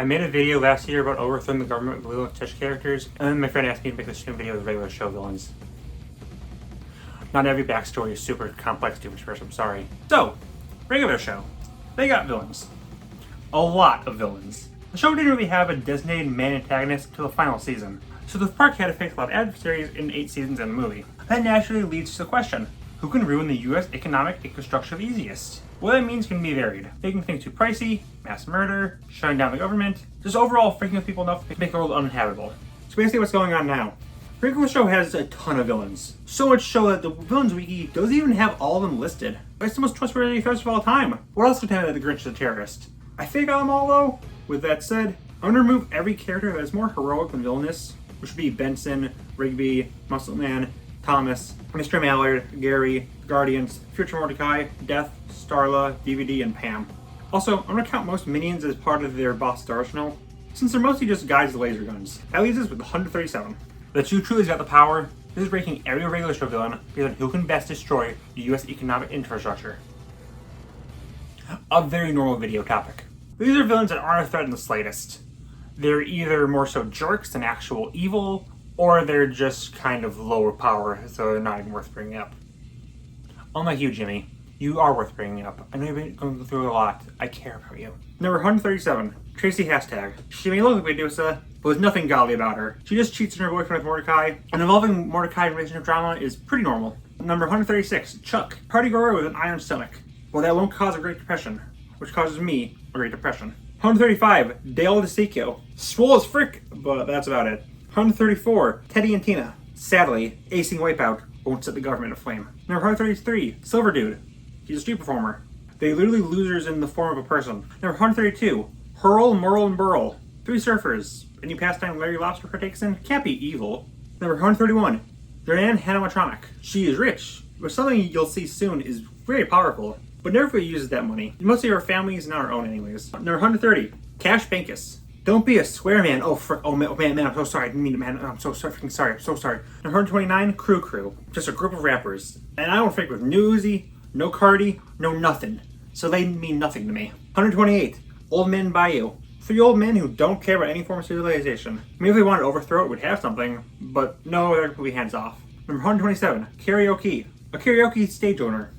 I made a video last year about overthrowing the government with Lilo and Stitch characters, and then my friend asked me to make the same video with regular show villains. Not every backstory is super complex to express, I'm sorry. So, regular show. They got villains. A lot of villains. The show didn't really have a designated main antagonist until the final season, so the park had to face a lot of adversaries in 8 seasons and the movie. That naturally leads to the question, who can ruin the US economic infrastructure the easiest? What that means can be varied. Making things too pricey, mass murder, shutting down the government, just overall freaking with people enough to make the world uninhabitable. So basically what's going on now. Regular Show has a ton of villains. So much so that the Villains Wiki doesn't even have all of them listed. But it's the most trustworthy threats of all time. What else could tell that the Grinch is a terrorist? I think I got them all though. With that said, I'm gonna remove every character that is more heroic than villainous, which would be Benson, Rigby, Muscle Man, Thomas, Mr. Mallard, Gary, Guardians, Future Mordecai, Death, Starla, DVD, and Pam. Also, I'm gonna count most minions as part of their boss arsenal, since they're mostly just guys with laser guns. That leaves us with 137. The two truly's got the power. This is ranking every regular show villain based on who can best destroy the US economic infrastructure. A very normal video topic. These are villains that aren't a threat in the slightest. They're either more so jerks than actual evil, or they're just kind of lower power, so they're not even worth bringing up. Unlike you, Jimmy, you are worth bringing up. I know you've been going through a lot. I care about you. Number 137, Tracy Hashtag. She may look like Medusa, but there's nothing godly about her. She just cheats on her boyfriend with Mordecai, and involving Mordecai in relationship drama is pretty normal. Number 136, Chuck. Party goer with an iron stomach. Well, that won't cause a Great Depression, which causes me a Great Depression. 135, Dale DeSecchio. Swole as frick, but that's about it. 134, Teddy and Tina. Sadly, acing Wipeout won't set the government aflame. Number 133, Silver Dude. He's a street performer. They literally losers in the form of a person. Number 132, Hurl, Merle, and Burl. 3 surfers. Any pastime Larry Lobster partakes in can't be evil. Number 131, Jordan Hanamatronic. She is rich, but something you'll see soon is very powerful, but never really uses that money. Mostly her family's and our own anyways. Number 130, Cash Bankus. Don't be a swear man. Oh man, I'm so sorry. I didn't mean to, man. I'm so freaking sorry. I'm so sorry. Number 129, Crew. Just a group of rappers. And I don't freak with Newsy, no Cardi, no nothing. So they mean nothing to me. 128, Old Man Bayou. 3 old men who don't care about any form of civilization. Maybe if they wanted to overthrow it, would have something, but no, they're completely hands off. Number 127, Karaoke. A karaoke stage owner.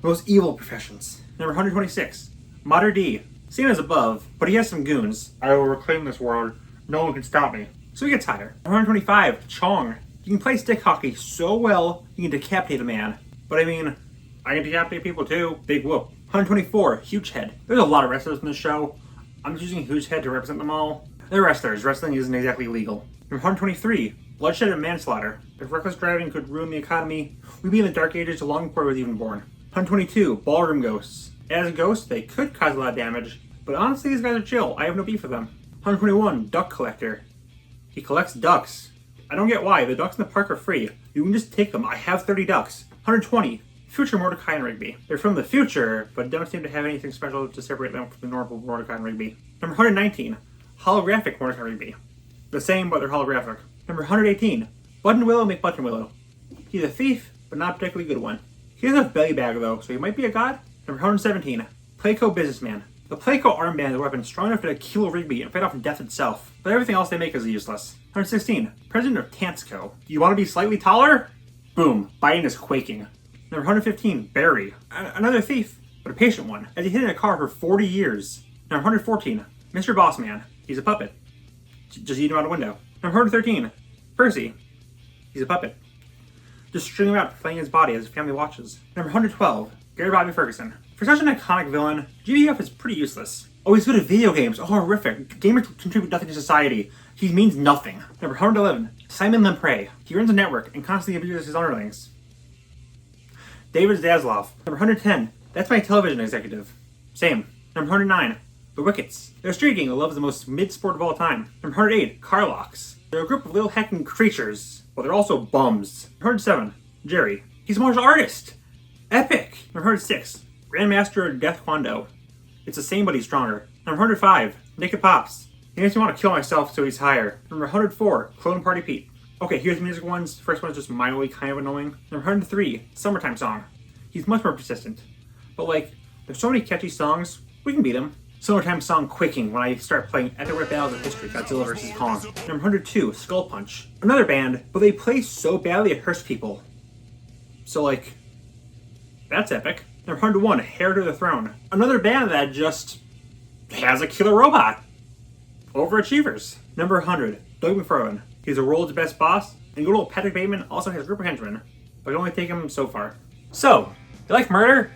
Most evil professions. Number 126, Mater D. Same as above, but he has some goons. I will reclaim this world. No one can stop me. So he gets higher. 125, Chong. You can play stick hockey so well, you can decapitate a man. But I mean, I can decapitate people too. Big whoop. 124, Huge Head. There's a lot of wrestlers in this show. I'm just using Huge Head to represent them all. They're wrestlers. Wrestling isn't exactly legal. Number 123, Bloodshed and Manslaughter. If reckless driving could ruin the economy, we'd be in the dark ages long before I was even born. 122, Ballroom Ghosts. As a ghost, they could cause a lot of damage, but honestly, these guys are chill. I have no beef with them. 121, Duck Collector. He collects ducks. I don't get why. The ducks in the park are free. You can just take them. I have 30 ducks. 120, Future Mordecai and Rigby. They're from the future, but don't seem to have anything special to separate them from the normal Mordecai and Rigby. Number 119, Holographic Mordecai and Rigby. The same, but they're holographic. Number 118, Buttonwillow McButtonwillow. He's a thief, but not a particularly good one. He has a belly bag though, so he might be a god. Number 117, Playco Businessman. The Playco armband is a weapon strong enough to kill Rigby and fight off death itself, but everything else they make is useless. 116, President of Tantsco. You want to be slightly taller? Boom, Biden is quaking. Number 115, Barry. Another thief, but a patient one, as he hid in a car for 40 years. Number 114, Mr. Bossman. He's a puppet. Just eat him out a window. Number 113, Percy. He's a puppet. Just string him out, playing his body as his family watches. Number 112, Gary Bobby Ferguson. For such an iconic villain, GBF is pretty useless. Oh, he's good at video games. Oh, horrific. Gamers contribute nothing to society. He means nothing. Number 111, Simon Lamprey. He runs a network and constantly abuses his underlings. David Zaslav. Number 110, That's My Television Executive. Same. Number 109, The Wickets. They're a street gang that loves the most mid-sport of all time. Number 108, Carlocks. They're a group of little hacking creatures, but they're also bums. Number 107, Jerry. He's a martial artist. Epic. Number 106, Grandmaster Death Kwando. It's the same, but he's stronger. Number 105, Naked Pops. He makes me want to kill myself, so he's higher. Number 104, Clone Party Pete. Okay, here's the music ones. First one's just mildly kind of annoying. Number 103, Summertime Song. He's much more persistent. But there's so many catchy songs, we can beat him. Summertime song quaking when I start playing Epic Battles of History, Godzilla vs. Kong. Number 102, Skull Punch. Another band, but they play so badly it hurts people. So like, that's epic. Number 101, Heir to the Throne. Another band that just has a killer robot. Overachievers. Number 100, Doug McFarlane. He's the world's best boss, and good old Patrick Bateman also has a group of henchmen, but I can only take him so far. So, you like murder?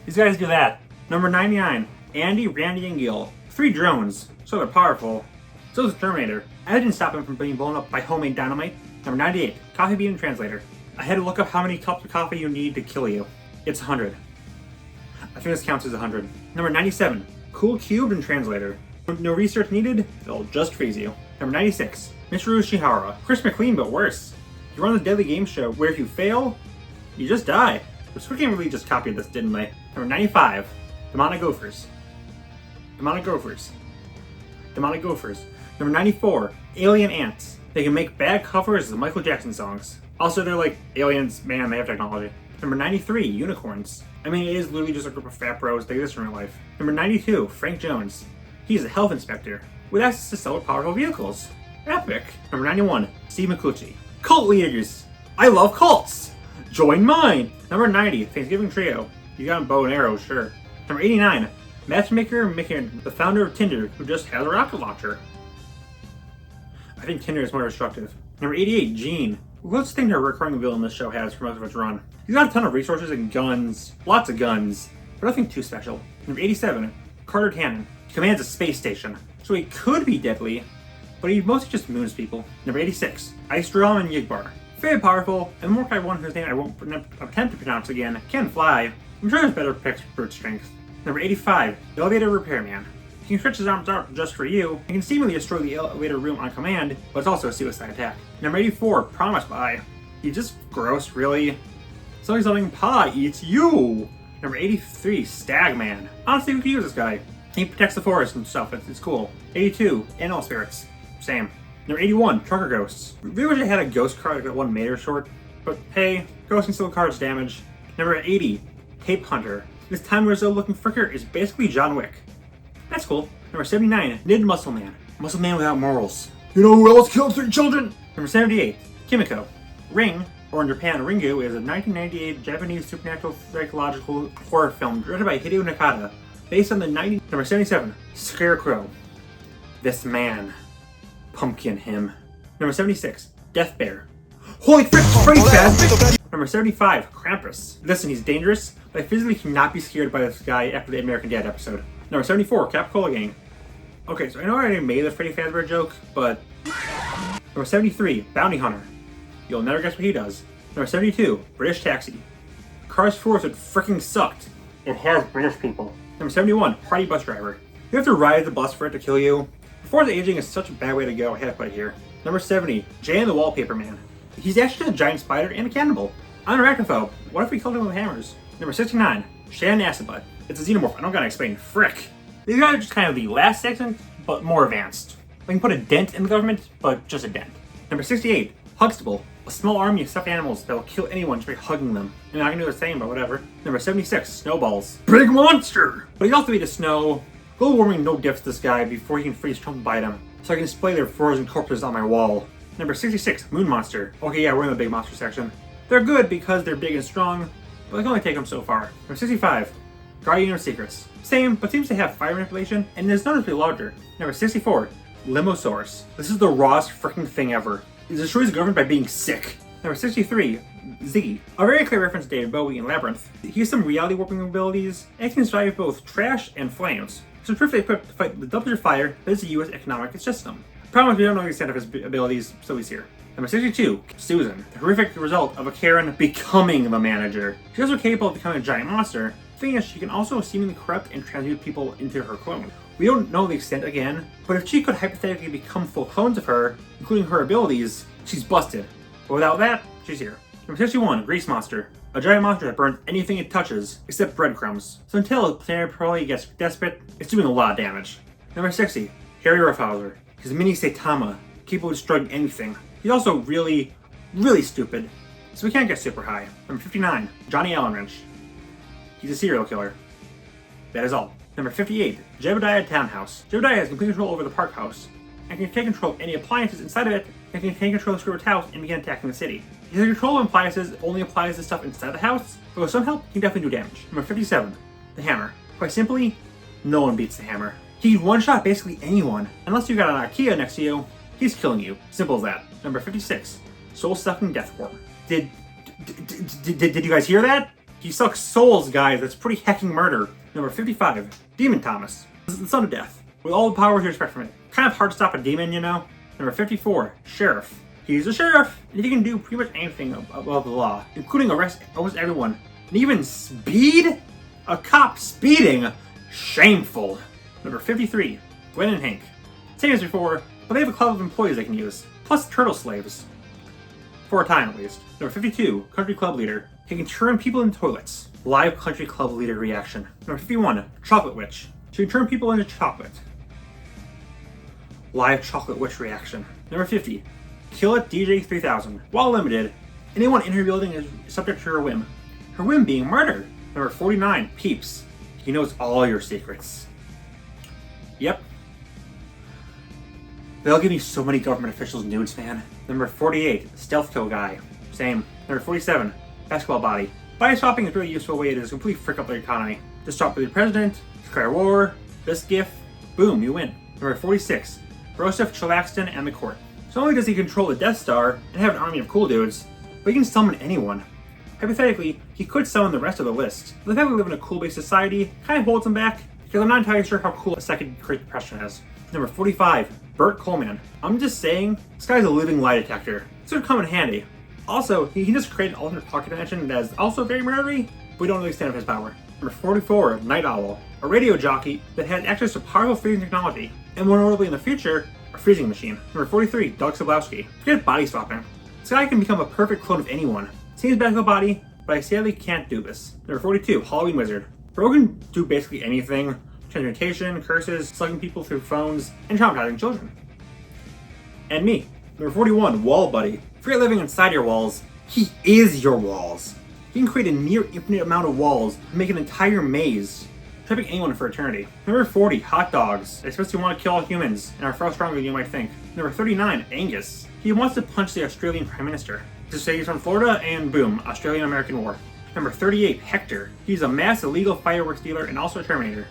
These guys do that. Number 99, Andy, Randy, and Gil. 3 drones, so they're powerful. So is Terminator. I didn't stop him from being blown up by homemade dynamite. Number 98, Coffee Bean Translator. I had to look up how many cups of coffee you need to kill you. It's 100. I think this counts as 100. Number 97, Cool Cubed and Translator. No research needed, they'll just freeze you. Number 96, Mr. Ushihara. Chris McLean, but worse. You run the deadly game show where if you fail, you just die. The Squid Game really just copied this, didn't they? Number 95, Demonic Gophers. Demonic Gophers. Demonic Gophers. Number 94, Alien Ants. They can make bad covers of Michael Jackson songs. Also, they're like aliens, man, they have technology. Number 93, Unicorns. I mean, it is literally just a group of fat bros that exist in real life. Number 92, Frank Jones. He's a health inspector with access to several powerful vehicles. Epic. Number 91, Steve McClucci. Cult leaders. I love cults. Join mine. Number 90, Thanksgiving Trio. You got a bow and arrow, sure. Number 89, Matchmaker McKinnon, the founder of Tinder, who just has a rocket launcher. I think Tinder is more destructive. Number 88, Gene. Let's think the recurring villain this show has for most of its run. He's got a ton of resources and guns, lots of guns, but nothing too special. Number 87, Carter Tannen. He commands a space station, so he could be deadly, but he mostly just moons people. Number 86, Ice Drum and Yigbar. Very powerful, and Mordecai one whose name I won't attempt to pronounce again, can fly. I'm sure there's better picks for brute strength. Number 85, the Elevator Repairman. He can stretch his arms out just for you, and can seemingly destroy the elevator room on command, but it's also a suicide attack. Number 84, Promise Pie. He's just gross, really. Something pie eats you! Number 83, Stagman. Honestly, we could use this guy. He protects the forest and stuff, it's cool. 82, Animal Spirits. Same. Number 81, Trucker Ghosts. Really wish I had a ghost card that one made or short, but hey, ghosts can still cards damage. Number 80, Tape Hunter. This Time Brazil looking fricker is basically John Wick. That's cool. Number 79, Nid Muscle Man. Muscle Man without morals. You know who else killed 3 children? Number 78, Kimiko. Ring, or in Japan, Ringu, is a 1998 Japanese supernatural psychological horror film directed by Hideo Nakata, based on the Number 77, Scarecrow. This man. Pumpkin him. Number 76, Death Bear. Holy frick, Freddy Fazbear! Number 75, Krampus. Listen, he's dangerous, but I physically cannot be scared by this guy after the American Dad episode. Number 74, Capicola Gang. Okay, so I know I already made the Freddy Fazbear joke, but... Number 73, Bounty Hunter. You'll never guess what he does. Number 72, British Taxi. Cars Force it fricking sucked. It has British people. Number 71, Party Bus Driver. You have to ride the bus for it to kill you. Before the aging is such a bad way to go, I had to put it here. Number 70, Jay and the Wallpaper Man. He's actually a giant spider and a cannibal. I'm an arachnophobe. What if we killed him with hammers? Number 69, Shan Acibutt. It's a xenomorph, I don't gotta explain. Frick. These guys are just kind of the last section, but more advanced. We can put a dent in the government, but just a dent. Number 68, Huxtable. A small army of stuffed animals that will kill anyone just by hugging them. And I can do the same, but whatever. Number 76, Snowballs. Big monster! But he's also made of snow. Global warming no diffs this guy before he can freeze Trump and bite him. So I can display their frozen corpses on my wall. Number 66, Moon Monster. Okay, yeah, we're in the big monster section. They're good because they're big and strong, but I can only take them so far. Number 65, Guardian of Secrets. Same, but seems to have fire manipulation, and is noticeably larger. Number 64, Limosaurus. This is the rawest freaking thing ever. It destroys the government by being sick. Number 63, Ziggy. A very clear reference to David Bowie in Labyrinth. He has some reality warping abilities, and can survive both trash and flames. So he's perfectly equipped to fight the dumpster fire that is the US economic system. The problem is we don't know the extent of his abilities, so he's here. Number 62, Susan. The horrific result of a Karen becoming the manager. She's also capable of becoming a giant monster. The thing is, she can also seemingly corrupt and transmute people into her clone. We don't know the extent again, but if she could hypothetically become full clones of her, including her abilities, she's busted. But without that, she's here. Number 61, Grease Monster. A giant monster that burns anything it touches, except breadcrumbs. So until Planet Pearly gets desperate, it's doing a lot of damage. Number 60, Harry Roughhauser. He's a mini Saitama, capable of destroying anything. He's also really, really stupid, so we can't get super high. Number 59, Johnny Allen Wrench. He's a serial killer. That is all. Number 58, Jebediah Townhouse. Jebediah has complete control over the park house and can take control of any appliances inside of it and can take control of Squidward's house and begin attacking the city. His control of appliances only applies to stuff inside the house, but with some help, he can definitely do damage. Number 57, the Hammer. Quite simply, no one beats the Hammer. He can one-shot basically anyone. Unless you got an IKEA next to you, he's killing you. Simple as that. Number 56, Soul-Sucking Deathworm. Did you guys hear that? He sucks souls, guys. That's pretty hecking murder. Number 55, Demon Thomas. The Son of Death. With all the powers you expect from it. Kind of hard to stop a demon, you know? Number 54, Sheriff. He's a sheriff, and he can do pretty much anything above the law, including arrest almost everyone. And even speed? A cop speeding? Shameful. Number 53, Gwen and Hank. Same as before, but they have a club of employees they can use, plus turtle slaves. For a time, at least. Number 52, Country Club Leader. He can turn people into toilets. Live Country Club Leader reaction. Number 51, Chocolate Witch. She can turn people into chocolate. Live Chocolate Witch reaction. Number 50, Kill It DJ 3000. While limited, anyone in her building is subject to her whim. Her whim being murder. Number 49, Peeps. He knows all your secrets. Yep. They'll give you so many government officials nudes, man. Number 48, Stealth Kill Guy. Same. Number 47, Basketball Body. Body swapping is a really useful way to completely frick up the economy. Just swap with the president, declare war, this gift, boom, you win. Number 46, Broseph Chilaxton and the Court. So not only does he control the Death Star and have an army of cool dudes, but he can summon anyone. Hypothetically, he could summon the rest of the list. But the fact we live in a cool-based society kind of holds him back, because I'm not entirely sure how cool a second Great Depression is. Number 45, Burt Coleman. I'm just saying, this guy's a living lie detector. This would come in handy. Also, he can just create an alternate pocket dimension that is also very murdery, but we don't really stand up his power. Number 44, Night Owl. A radio jockey that has access to powerful freezing technology, and more notably in the future, a freezing machine. Number 43, Doug Sablowski. Forget body swapping. This guy can become a perfect clone of anyone. Seems back to body, but I sadly can't do this. Number 42, Halloween Wizard. Bro can do basically anything. Transmutation, curses, slugging people through phones, and traumatizing children. And me. Number 41, Wall Buddy. Forget living inside your walls. He is your walls. He can create a near infinite amount of walls and make an entire maze, trapping anyone for eternity. Number 40, Hot Dogs. They especially want to kill all humans and are far stronger than you might think. Number 39, Angus. He wants to punch the Australian Prime Minister. Just say he's from Florida and boom, Australian-American War. Number 38, Hector. He's a mass illegal fireworks dealer and also a Terminator.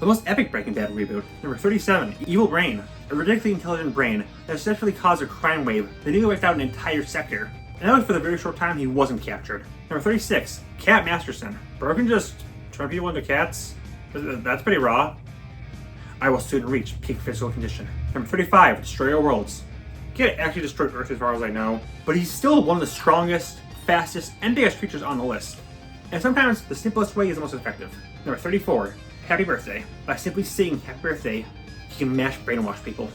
The most epic Breaking Bad reboot. Number 37, Evil Brain. A ridiculously intelligent brain that successfully caused a crime wave that nearly wiped out an entire sector. And that was for the very short time he wasn't captured. Number 36, Cat Masterson. Bro can just turn people into cats. That's pretty raw. I will soon reach peak physical condition. Number 35, Destroyer Worlds. Cat actually destroyed Earth as far as I know, but he's still one of the strongest, fastest, and biggest creatures on the list. And sometimes the simplest way is the most effective. Number 34, Happy Birthday. By simply saying Happy Birthday, he can mash brainwash people.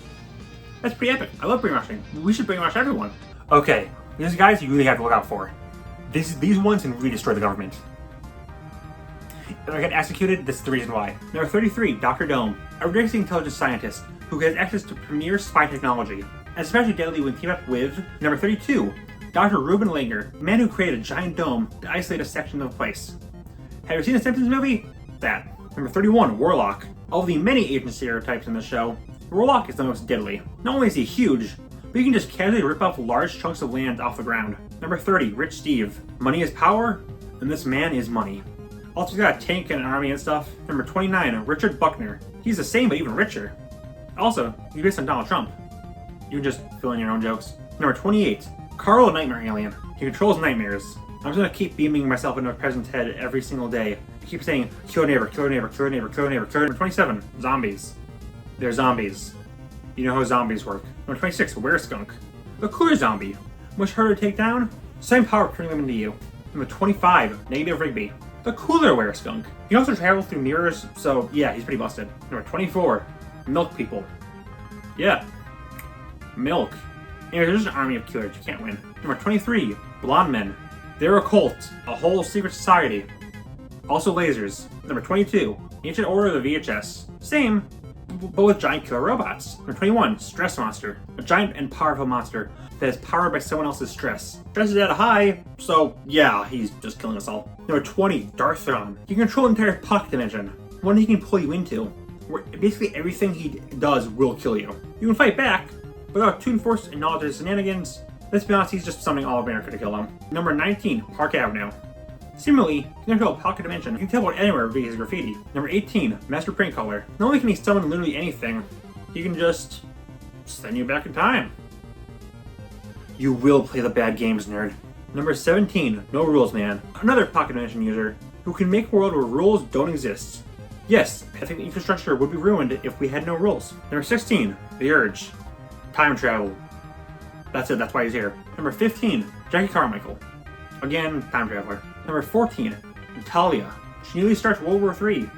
That's pretty epic. I love brainwashing. We should brainwash everyone. Okay, these guys you really have to look out for. These ones can really destroy the government. If I get executed, this is the reason why. Number 33, Dr. Dome. A ridiculously intelligent scientist who has access to premier spy technology, and especially deadly when teamed up with number 32, Dr. Reuben Langer, the man who created a giant dome to isolate a section of a place. Have you seen the Simpsons movie? That. Number 31, Warlock. Of the many agent stereotypes in the show, Warlock is the most deadly. Not only is he huge, but he can just casually rip off large chunks of land off the ground. Number 30, Rich Steve. Money is power, and this man is money. Also, he's got a tank and an army and stuff. Number 29, Richard Buckner. He's the same, but even richer. Also, he's based on Donald Trump. You can just fill in your own jokes. Number 28, Carl Nightmare Alien. He controls nightmares. I'm just gonna keep beaming myself into a president's head every single day. I keep saying, kill a neighbor, kill a neighbor, kill a neighbor, kill a neighbor, kill a neighbor. Number 27, Zombies. They're zombies. You know how zombies work. Number 26, Wereskunk. The cooler zombie. Much harder to take down, same power turning them into you. Number 25, Negative Rigby. The cooler Wereskunk. He can also travel through mirrors, so yeah, he's pretty busted. Number 24, Milk People. Yeah. Milk. Anyway, there's just an army of killers you can't win. Number 23, Blonde Men. They're a cult, a whole secret society. Also lasers. Number 22, Ancient Order of the VHS. Same, but with giant killer robots. Number 21, Stress Monster. A giant and powerful monster that is powered by someone else's stress. Stress is at a high, so yeah, he's just killing us all. Number 20, Darth Throne. He can control an entire pocket dimension, one he can pull you into, where basically everything he does will kill you. You can fight back, but without Toon Force and knowledge of his shenanigans, let's be honest, he's just summoning all of America to kill him. Number 19, Park Avenue. Similarly, he can control a pocket dimension. He can teleport anywhere via his graffiti. Number 18, Master Paint Color. Not only can he summon literally anything, he can just send you back in time. You will play the bad games, nerd. Number 17, No Rules Man. Another pocket dimension user who can make a world where rules don't exist. Yes, I think the infrastructure would be ruined if we had no rules. Number 16, The Urge. Time travel. That's it, that's why he's here. Number 15, Jackie Carmichael. Again, time traveler. Number 14, Natalia. She nearly starts World War III.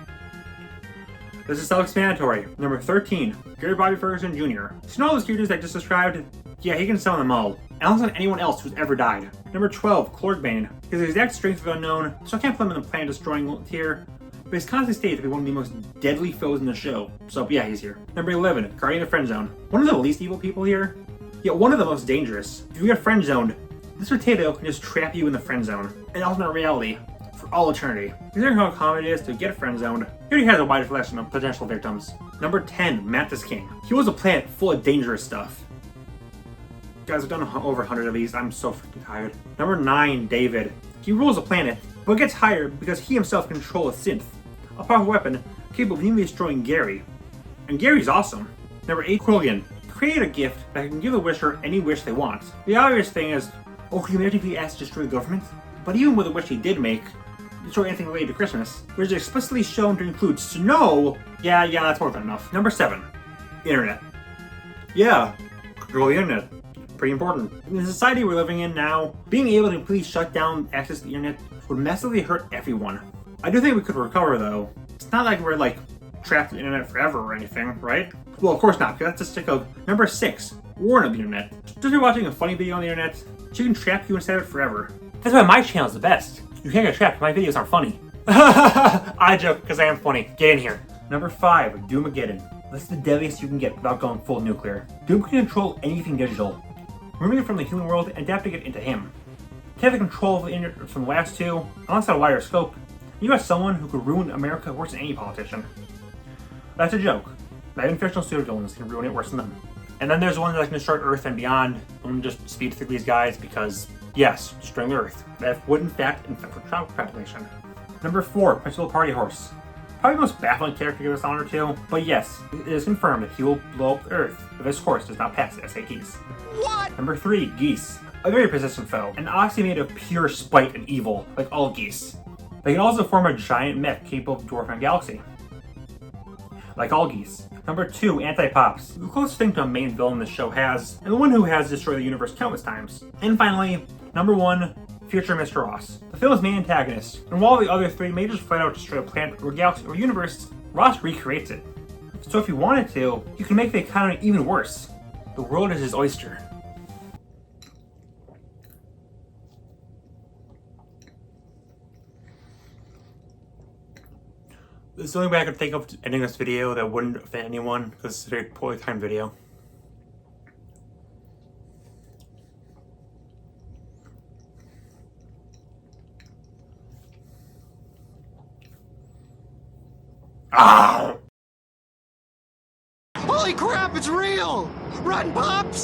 This is self-explanatory. Number 13, Gary Bobby Ferguson Jr. So all those characters I just described, yeah, he can summon them all. And not anyone else who's ever died. Number 12, Clorgbane. His exact strength is unknown, so I can't put him in the planet-destroying tier, but he's constantly stated to be one of the most deadly foes in the show, so yeah, he's here. Number 11, Guardian of Friend Zone. One of the least evil people here, yet one of the most dangerous. If you get friend zoned, this potato can just trap you in the friend zone, an alternate reality, for all eternity. Considering how common it is to get friend zoned, he already has a wide selection of potential victims. Number 10, Mantis King. He was a planet full of dangerous stuff. Guys, I've done over 100 of these, I'm so freaking tired. Number 9, David. He rules a planet, but gets hired because he himself controls a synth, a powerful weapon capable of nearly destroying Gary. And Gary's awesome. Number 8, Quillian. Create a gift that can give the wisher any wish they want. The obvious thing is, oh, can you imagine if he asked to destroy the government? But even with a wish he did make, destroy anything related to Christmas, which is explicitly shown to include snow, yeah, that's more than enough. Number 7, Internet. Yeah, control the internet. Pretty important. In the society we're living in now, being able to completely shut down access to the internet would massively hurt everyone. I do think we could recover though. It's not like we're trapped in the internet forever or anything, right? Well, of course not, because that's the stick of number 6, Warren of the internet. Just by watching a funny video on the internet, she can trap you inside of it forever. That's why my channel is the best. You can't get trapped, my videos aren't funny. I joke, because I am funny. Get in here. Number 5, Doomageddon. That's the deadliest you can get without going full nuclear. Doom can control anything digital, removing it from the human world and adapting it into him. To have the control of the internet from the last two, alongside a wider scope, you have someone who could ruin America worse than any politician. That's a joke. Not even fictional supervillains can ruin it worse than them. And then there's the ones that can destroy Earth and beyond. I'm just speed through these guys because, yes, destroying the Earth. That would in fact infect the child population. Number 4, Principal Party Horse. Probably the most baffling character to give us honor to, but yes, it is confirmed that he will blow up the Earth if his horse does not pass the SATs. What? Number 3, Geese. A very persistent foe, and honestly made of pure spite and evil, like all geese. They can also form a giant mech capable of dwarfing a galaxy, like all geese. Number 2, Anti-Pops. The closest thing to a main villain this show has, and the one who has destroyed the universe countless times. And finally, number 1, Future Mr. Ross. The film's main antagonist, and while the other 3 may just flat out destroy a planet or galaxy or universe, Ross recreates it. So if you wanted to, you can make the economy even worse. The world is his oyster. This is the only way I could think of ending this video that wouldn't offend anyone, because it's a very poorly timed video. Ah! Holy crap, it's real! Run, Pops!